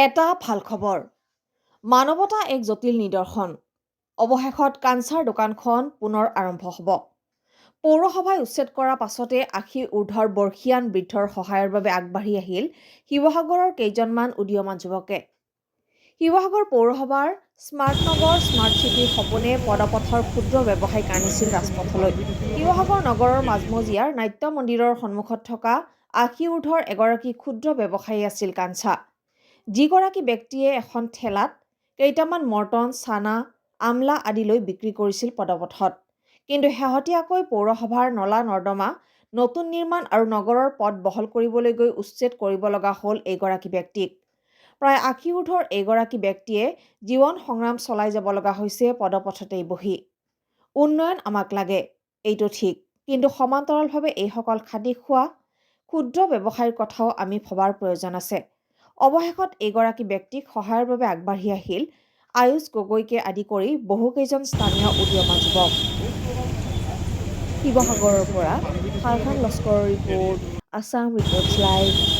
এটা ভাল খবৰ। মানৱতা এক জটিল নিদৰ্শন। অৱশেষত কাঞ্চাৰ দোকানখন পুনৰ আৰম্ভ হ'ব। পৌৰসভাই উচ্ছেদ কৰাৰ পাছতে ৮০ ঊৰ্ধৰ বৰ্ষীয়ান বৃদ্ধৰ সহায়ৰ বাবে আগবাঢ়ি আহিল শিৱসাগৰৰ কেইজনমান উদীয়মান যুৱকে। শিৱসাগৰ পৌৰসভাৰ স্মাৰ্টনগৰ স্মাৰ্ট চিটিৰ সপোনে পদপথৰ ক্ষুদ্ৰ ব্যৱসায়িক আনিছিল ৰাজপথলৈ। শিৱসাগৰ নগৰৰ মাজমজিয়াৰ নাট্য মন্দিৰৰ সন্মুখত থকা ৮০ ঊৰ্ধৰ এগৰাকী ক্ষুদ্ৰ ব্যৱসায়ী আছিল কাঞ্চা। যিগৰাকী ব্যক্তিয়ে এখন ঠেলাত কেইটামান মৰ্টন, চানা, আমলা আদি লৈ বিক্ৰী কৰিছিল পদপথত। কিন্তু শেহতীয়াকৈ পৌৰসভাৰ নলা নৰ্দমা নতুন নিৰ্মাণ আৰু নগৰৰ পথ বহল কৰিবলৈ গৈ উচ্ছেদ কৰিব লগা হ'ল এইগৰাকী ব্যক্তিক। প্ৰায় ৮০ ঊৰ্ধৰ এইগৰাকী ব্যক্তিয়ে জীৱন সংগ্ৰাম চলাই যাব লগা হৈছে পদপথতেই বহি। উন্নয়ন আমাক লাগে, এইটো ঠিক, কিন্তু সমান্তৰালভাৱে এইসকল খাটি খোৱা ক্ষুদ্ৰ ব্যৱসায়ীৰ কথাও আমি ভবাৰ প্ৰয়োজন আছে। অৱশেষত এইগৰাকী ব্যক্তিক সহায়ৰ বাবে আগবাঢ়ি আহিল আয়ুষ গগৈকে আদি কৰি বহুকেইজন স্থানীয় উদীয়মান যুৱক। শিৱসাগৰৰ পৰা ফাৰহান লস্কৰৰ ৰিপৰ্ট, আছাম ৰিপৰ্টছ লাইভ।